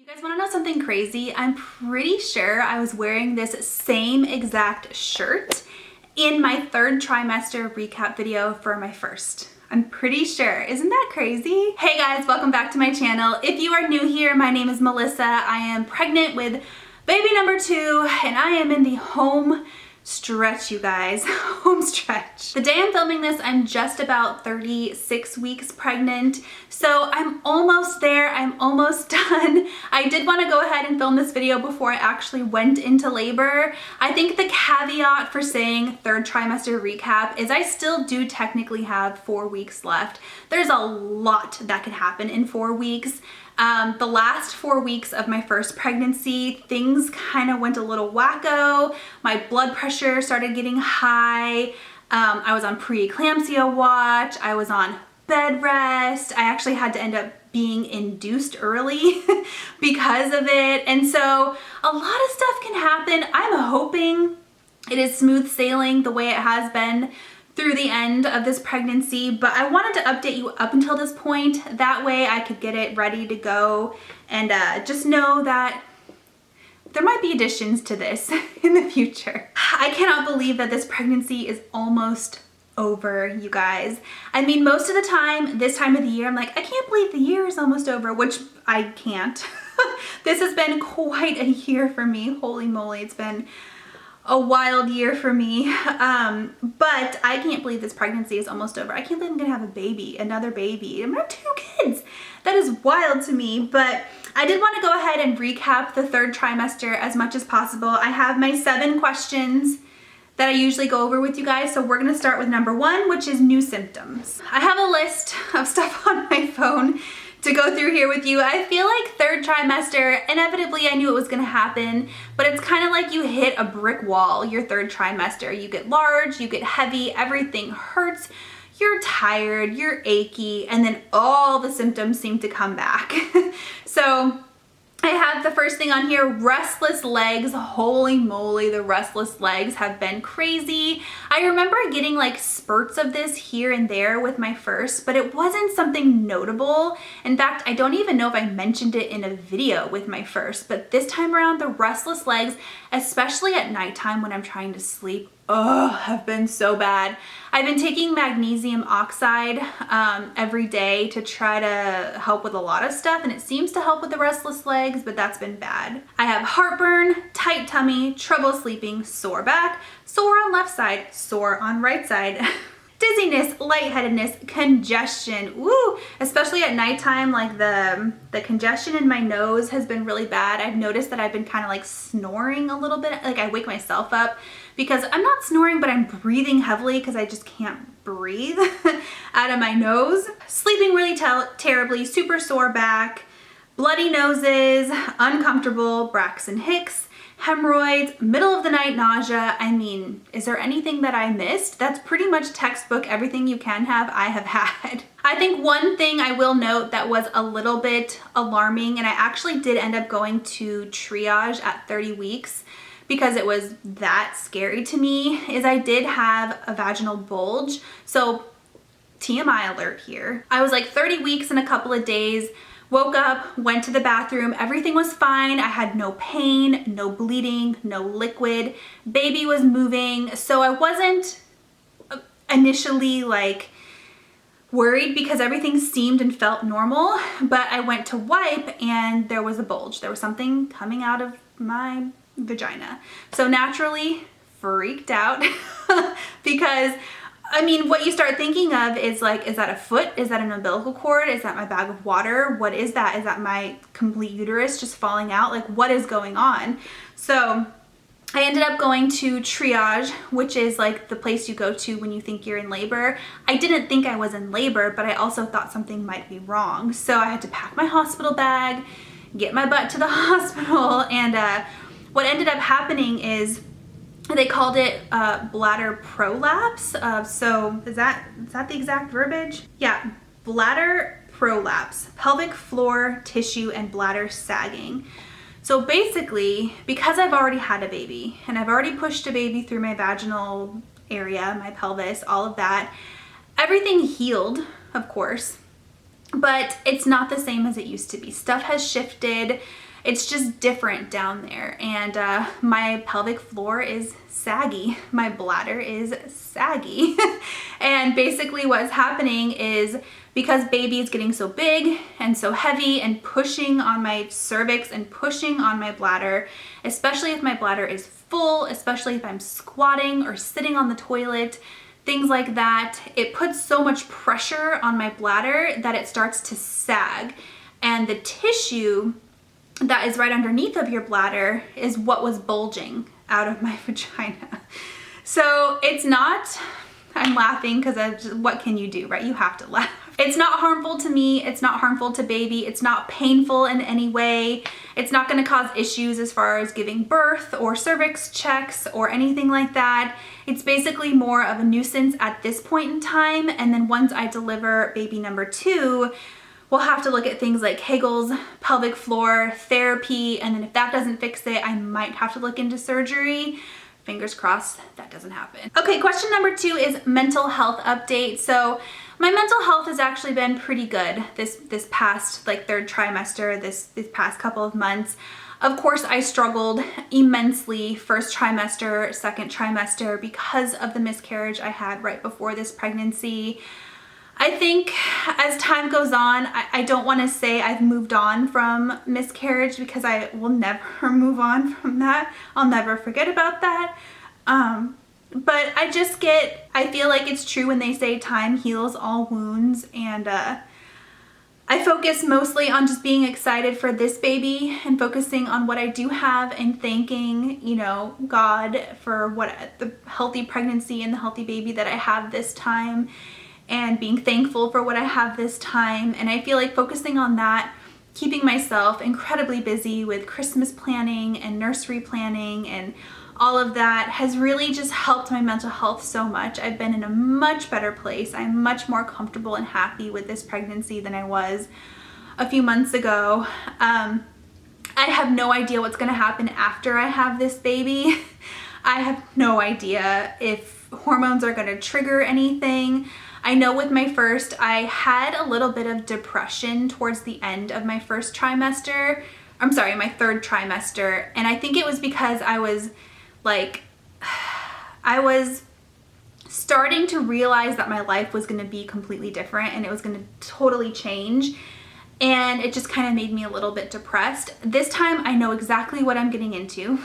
You guys want to know something crazy? I'm pretty sure I was wearing this same exact shirt in my third trimester recap video for my first. I'm pretty sure. Isn't that crazy? Hey guys, welcome back to my channel. If you are new here, my name is Melissa. I am pregnant with baby number 2 and I am in the home stretch, you guys. Home stretch. The day I'm filming this, I'm just about 36 weeks pregnant. So I'm almost there. I'm almost done. I did want to go ahead and film this video before I actually went into labor. I think the caveat for saying third trimester recap is I still do technically have 4 weeks left. There's a lot that could happen in 4 weeks. The last 4 weeks of my first pregnancy, things kind of went a little wacko. My blood pressure started getting high. I was on pre-eclampsia watch. I was on bed rest. I actually had to end up being induced early because of it. And so a lot of stuff can happen. I'm hoping it is smooth sailing the way it has been through the end of this pregnancy, but I wanted to update you up until this point. That way I could get it ready to go and just know that there might be additions to this in the future. I cannot believe that this pregnancy is almost over, you guys. I mean, most of the time, this time of the year, I'm like, I can't believe the year is almost over, which I can't. This has been quite a year for me. Holy moly, it's been a wild year for me, but I can't believe this pregnancy is almost over. I can't believe I'm gonna have a baby, another baby. I'm gonna have 2 kids. That is wild to me, but I did want to go ahead and recap the third trimester as much as possible. I have my 7 questions that I usually go over with you guys, so we're gonna start with number 1, which is new symptoms. I have a list of stuff on my phone to go through here with you. I feel like third trimester, inevitably I knew it was gonna happen, but it's kind of like you hit a brick wall your third trimester. You get large, you get heavy, everything hurts, you're tired, you're achy, and then all the symptoms seem to come back. So I have the first thing on here, restless legs. Holy moly, the restless legs have been crazy. I remember getting like spurts of this here and there with my first, but it wasn't something notable. In fact, I don't even know if I mentioned it in a video with my first, but this time around, the restless legs, especially at nighttime when I'm trying to sleep, have been so bad. I've been taking magnesium oxide every day to try to help with a lot of stuff, and it seems to help with the restless legs, but that's been bad. I have heartburn, tight tummy, trouble sleeping, sore back, sore on left side, sore on right side, dizziness, lightheadedness, congestion. Woo! Especially at nighttime, like the congestion in my nose has been really bad. I've noticed that I've been kind of like snoring a little bit, like I wake myself up because I'm not snoring, but I'm breathing heavily because I just can't breathe out of my nose. Sleeping really terribly, super sore back, bloody noses, uncomfortable, Braxton Hicks, hemorrhoids, middle of the night nausea. I mean, is there anything that I missed? That's pretty much textbook everything you can have, I have had. I think one thing I will note that was a little bit alarming, and I actually did end up going to triage at 30 weeks because it was that scary to me, is I did have a vaginal bulge. So TMI alert here. I was like 30 weeks in a couple of days. Woke up, went to the bathroom, everything was fine. I had no pain, no bleeding, no liquid. Baby was moving. So I wasn't initially like worried because everything seemed and felt normal, but I went to wipe and there was a bulge. There was something coming out of my vagina. So naturally freaked out because I mean, what you start thinking of is like, is that a foot? Is that an umbilical cord? Is that my bag of water? What is that? Is that my complete uterus just falling out? Like, what is going on? So I ended up going to triage, which is like the place you go to when you think you're in labor. I didn't think I was in labor, but I also thought something might be wrong. So I had to pack my hospital bag, get my butt to the hospital, and what ended up happening is they called it bladder prolapse. So is that the exact verbiage? Yeah, bladder prolapse, pelvic floor tissue and bladder sagging. So basically, because I've already had a baby and I've already pushed a baby through my vaginal area, my pelvis, all of that, everything healed, of course, but it's not the same as it used to be. Stuff has shifted. it's just different down there. And my pelvic floor is saggy. My bladder is saggy. And basically what's happening is because baby is getting so big and so heavy and pushing on my cervix and pushing on my bladder, especially if my bladder is full, especially if I'm squatting or sitting on the toilet, things like that, it puts so much pressure on my bladder that it starts to sag. And the tissue that is right underneath of your bladder is what was bulging out of my vagina. So it's not, I'm laughing because what can you do, right? You have to laugh. It's not harmful to me. It's not harmful to baby. It's not painful in any way. It's not going to cause issues as far as giving birth or cervix checks or anything like that. It's basically more of a nuisance at this point in time. And then once I deliver baby number 2, we'll have to look at things like Kegel's, pelvic floor, therapy, and then if that doesn't fix it, I might have to look into surgery. Fingers crossed that doesn't happen. Okay, question number 2 is mental health update. So my mental health has actually been pretty good this past like 3rd trimester, this past couple of months. Of course, I struggled immensely 1st trimester, 2nd trimester because of the miscarriage I had right before this pregnancy. I think as time goes on, I don't want to say I've moved on from miscarriage because I will never move on from that. I'll never forget about that. But I feel like it's true when they say time heals all wounds, and I focus mostly on just being excited for this baby and focusing on what I do have and thanking, you know, God for the healthy pregnancy and the healthy baby that I have this time, and being thankful for what I have this time. And I feel like focusing on that, keeping myself incredibly busy with Christmas planning and nursery planning and all of that has really just helped my mental health so much. I've been in a much better place. I'm much more comfortable and happy with this pregnancy than I was a few months ago. I have no idea what's gonna happen after I have this baby. I have no idea if hormones are gonna trigger anything. I know with my first, I had a little bit of depression towards the end of my 1st trimester. I'm sorry, my 3rd trimester. And I think it was because I was starting to realize that my life was going to be completely different and it was going to totally change. And it just kind of made me a little bit depressed. This time I know exactly what I'm getting into.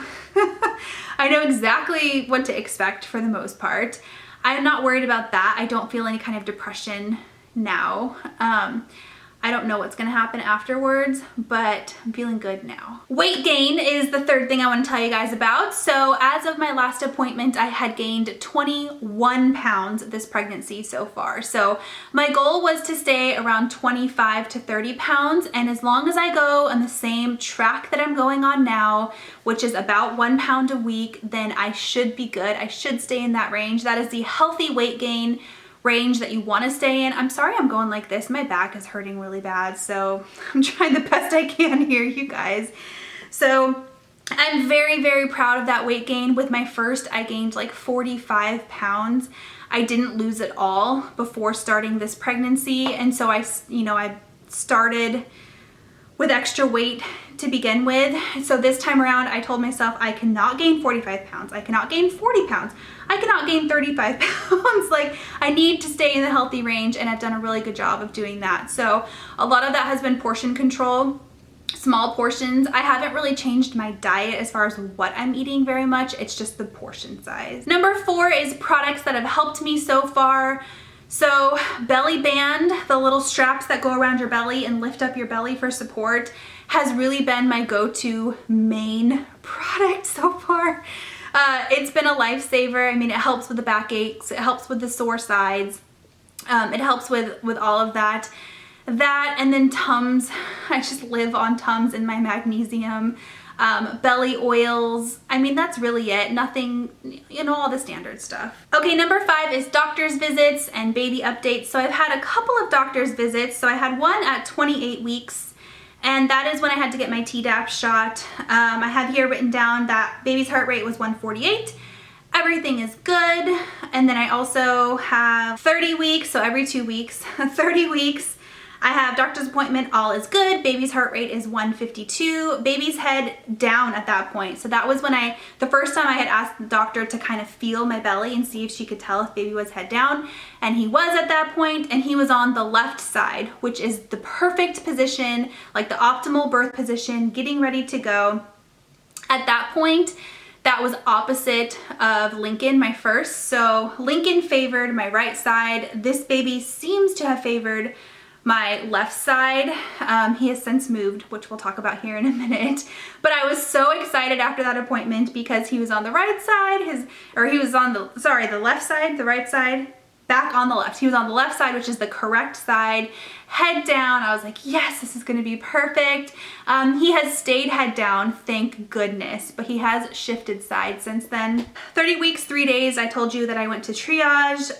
I know exactly what to expect for the most part. I'm not worried about that. I don't feel any kind of depression now. I don't know what's gonna happen afterwards, but I'm feeling good now. Weight gain is the 3rd thing I wanna tell you guys about. So as of my last appointment, I had gained 21 pounds this pregnancy so far. So my goal was to stay around 25 to 30 pounds. And as long as I go on the same track that I'm going on now, which is about 1 pound a week, then I should be good. I should stay in that range. That is the healthy weight gain range that you want to stay in. I'm sorry I'm going like this. My back is hurting really bad, so I'm trying the best I can here, you guys. So I'm very, very proud of that weight gain. With my first, I gained like 45 pounds. I didn't lose it all before starting this pregnancy, and so I started with extra weight to begin with. So this time around, I told myself I cannot gain 45 pounds. I cannot gain 40 pounds. I cannot gain 35 pounds. Like, I need to stay in the healthy range, and I've done a really good job of doing that. So a lot of that has been portion control, small portions. I haven't really changed my diet as far as what I'm eating very much. It's just the portion size. Number 4 is products that have helped me so far. So belly band, the little straps that go around your belly and lift up your belly for support, has really been my go-to main product so far. It's been a lifesaver. I mean, it helps with the backaches, it helps with the sore sides, it helps with all of that. That and then Tums. I just live on Tums and my magnesium. Belly oils. I mean, that's really it. Nothing, all the standard stuff. Okay, number 5 is doctor's visits and baby updates. So I've had a couple of doctor's visits. So I had one at 28 weeks, and that is when I had to get my Tdap shot. I have here written down that baby's heart rate was 148. Everything is good. And then I also have 30 weeks, so every 2 weeks, 30 weeks. I have doctor's appointment, all is good. Baby's heart rate is 152. Baby's head down at that point. So that was when the first time I had asked the doctor to kind of feel my belly and see if she could tell if baby was head down. And he was at that point, and he was on the left side, which is the perfect position, like the optimal birth position, getting ready to go. At that point, that was opposite of Lincoln, my first. So Lincoln favored my right side. This baby seems to have favored my left side. He has since moved, which we'll talk about here in a minute. But I was so excited after that appointment because he was on the right side, he was on the left side, the right side, back on the left. He was on the left side, which is the correct side, head down. I was like, yes, this is gonna be perfect. He has stayed head down, thank goodness, but he has shifted sides since then. 30 weeks, 3 days, I told you that I went to triage.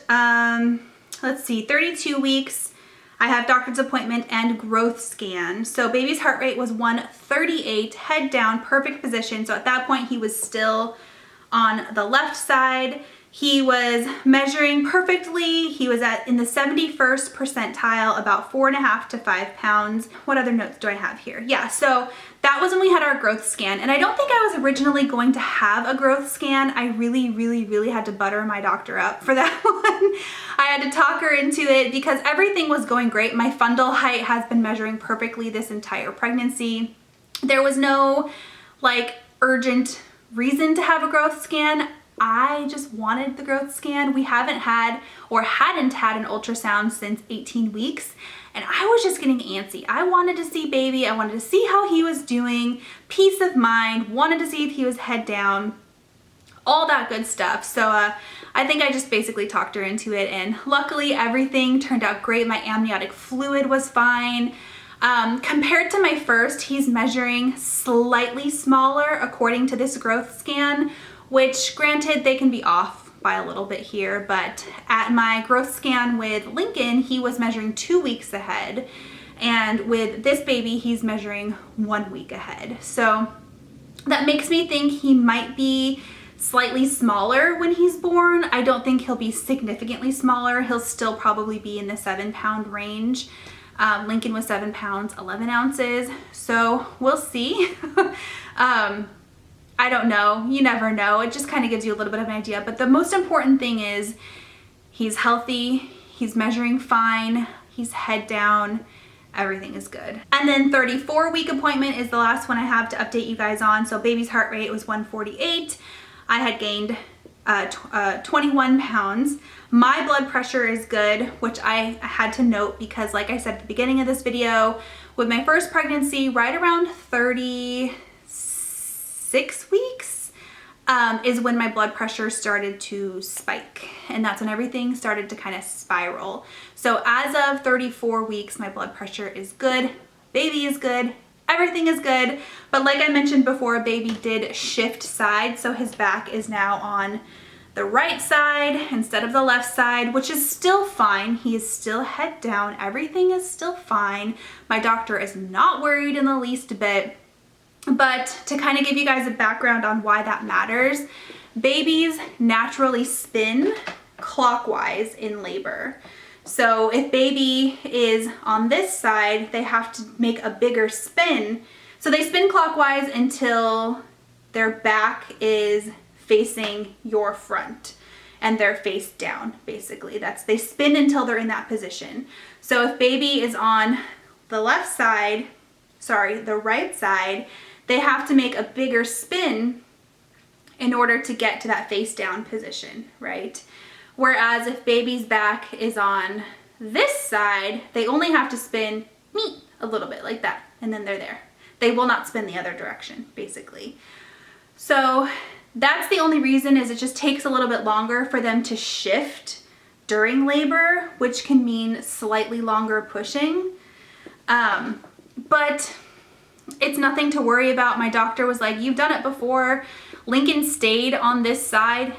Let's see, 32 weeks, I have doctor's appointment and growth scan. So baby's heart rate was 138, head down, perfect position. So at that point, he was still on the left side. He was measuring perfectly. He was in the 71st percentile, about 4.5 to 5 pounds. What other notes do I have here? Yeah, so that was when we had our growth scan. And I don't think I was originally going to have a growth scan. I really had to butter my doctor up for that one. I had to talk her into it because everything was going great. My fundal height has been measuring perfectly this entire pregnancy. There was no like urgent reason to have a growth scan. I just wanted the growth scan. We haven't had or hadn't had an ultrasound since 18 weeks. And I was just getting antsy. I wanted to see baby. I wanted to see how he was doing. Peace of mind. Wanted to see if he was head down. All that good stuff. So I think I just basically talked her into it. And luckily everything turned out great. My amniotic fluid was fine. Compared to my first, he's measuring slightly smaller according to this growth scan, which granted they can be off by a little bit here, but at my growth scan with Lincoln, he was measuring 2 weeks ahead. And with this baby, he's measuring 1 week ahead. So that makes me think he might be slightly smaller when he's born. I don't think he'll be significantly smaller. He'll still probably be in the 7-pound range. Lincoln was 7 pounds, 11 ounces. So we'll see. I don't know. You never know. It just kind of gives you a little bit of an idea. But the most important thing is he's healthy. He's measuring fine. He's head down. Everything is good. And then 34-week appointment is the last one I have to update you guys on. So baby's heart rate was 148. I had gained 21 pounds. My blood pressure is good, which I had to note because like I said at the beginning of this video, with my first pregnancy, right around 36 weeks is when my blood pressure started to spike. And that's when everything started to kind of spiral. So as of 34 weeks, my blood pressure is good. Baby is good. Everything is good. But like I mentioned before, baby did shift sides. So his back is now on the right side instead of the left side, which is still fine. He is still head down. Everything is still fine. My doctor is not worried in the least bit. But to kind of give you guys a background on why that matters, babies naturally spin clockwise in labor. So if baby is on this side, they have to make a bigger spin. So they spin clockwise until their back is facing your front and they're face down, basically. They spin until they're in that position. So if baby is on the right side, they have to make a bigger spin in order to get to that face down position, right? Whereas if baby's back is on this side, they only have to spin a little bit like that, and then they're there. They will not spin the other direction, basically. So that's the only reason, is it just takes a little bit longer for them to shift during labor, which can mean slightly longer pushing. But it's nothing to worry about. My doctor was like, you've done it before. Lincoln stayed on this side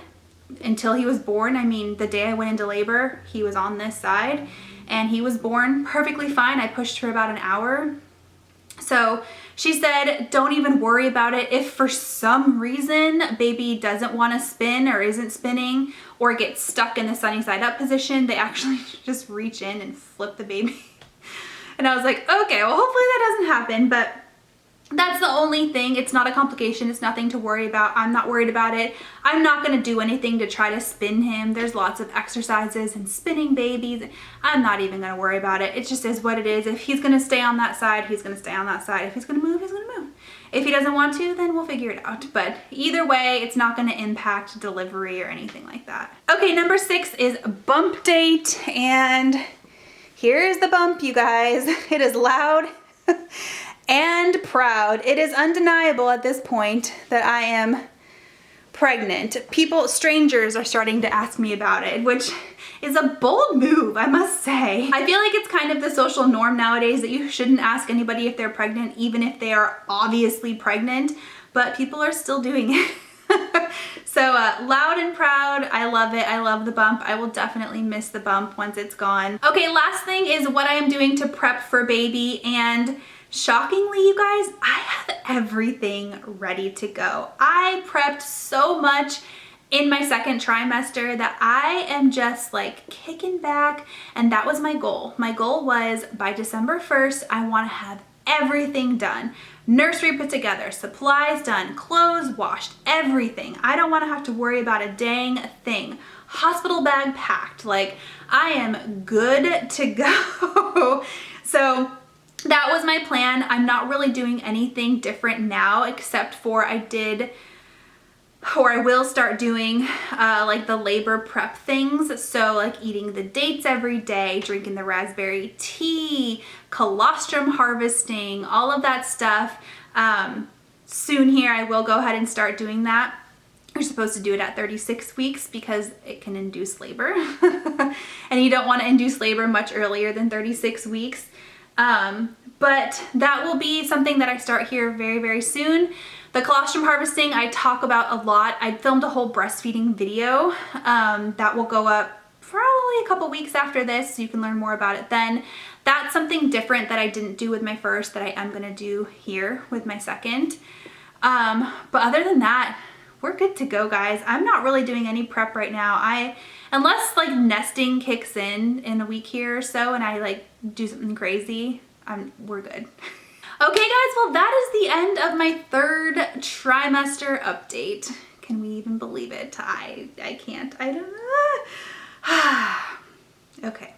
until he was born. I mean, the day I went into labor, he was on this side and he was born perfectly fine. I pushed for about an hour. So she said, don't even worry about it. If for some reason baby doesn't want to spin or isn't spinning or gets stuck in the sunny side up position, they actually just reach in and flip the baby. And I was like, okay, well, hopefully that doesn't happen, but that's the only thing. It's not a complication. It's nothing to worry about. I'm not worried about it. I'm not going to do anything to try to spin him. There's lots of exercises and spinning babies. I'm not even going to worry about it. It just is what it is. If he's going to stay on that side, he's going to stay on that side. If he's going to move, he's going to move. If he doesn't want to, then we'll figure it out. But either way, it's not going to impact delivery or anything like that. Okay, number 6 is bump date. And here's the bump, you guys. It is loud and proud. It is undeniable at this point that I am pregnant. Strangers are starting to ask me about it, which is a bold move, I must say. I feel like it's kind of the social norm nowadays that you shouldn't ask anybody if they're pregnant, even if they are obviously pregnant, but people are still doing it. So loud and proud, I love it. I love the bump. I will definitely miss the bump once it's gone. Okay, last thing is what I am doing to prep for baby, and shockingly, you guys, I have everything ready to go. I prepped so much in my second trimester that I am just like kicking back, and that was my goal. My goal was by December 1st, I want to have everything done. Nursery put together, supplies done, clothes washed, everything. I don't want to have to worry about a dang thing. Hospital bag packed, like I am good to go. So that was my plan. I'm not really doing anything different now, except for I will start doing like the labor prep things. So like eating the dates every day, drinking the raspberry tea, colostrum harvesting, all of that stuff. Soon here, I will go ahead and start doing that. You're supposed to do it at 36 weeks because it can induce labor. And you don't want to induce labor much earlier than 36 weeks. But that will be something that I start here very, very soon. The colostrum harvesting I talk about a lot. I filmed a whole breastfeeding video that will go up probably a couple weeks after this, so you can learn more about it then. That's something different that I didn't do with my first that I am gonna do here with my second. But other than that, we're good to go, guys. I'm not really doing any prep right now. Unless like nesting kicks in a week here or so and I like do something crazy, we're good. Okay guys, well that is the end of my third trimester update. Can we even believe it? I can't. I don't know. Okay.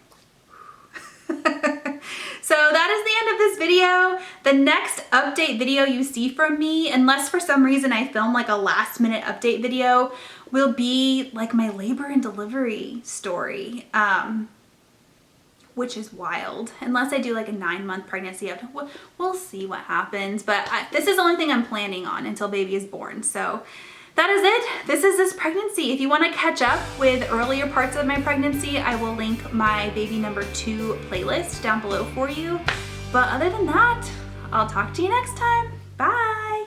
So that is the end of this video. The next update video you see from me, unless for some reason I film like a last minute update video, will be like my labor and delivery story. Which is wild. Unless I do like a 9-month pregnancy, we'll see what happens. But this is the only thing I'm planning on until baby is born. So that is it. This is this pregnancy. If you want to catch up with earlier parts of my pregnancy, I will link my baby number 2 playlist down below for you. But other than that, I'll talk to you next time. Bye.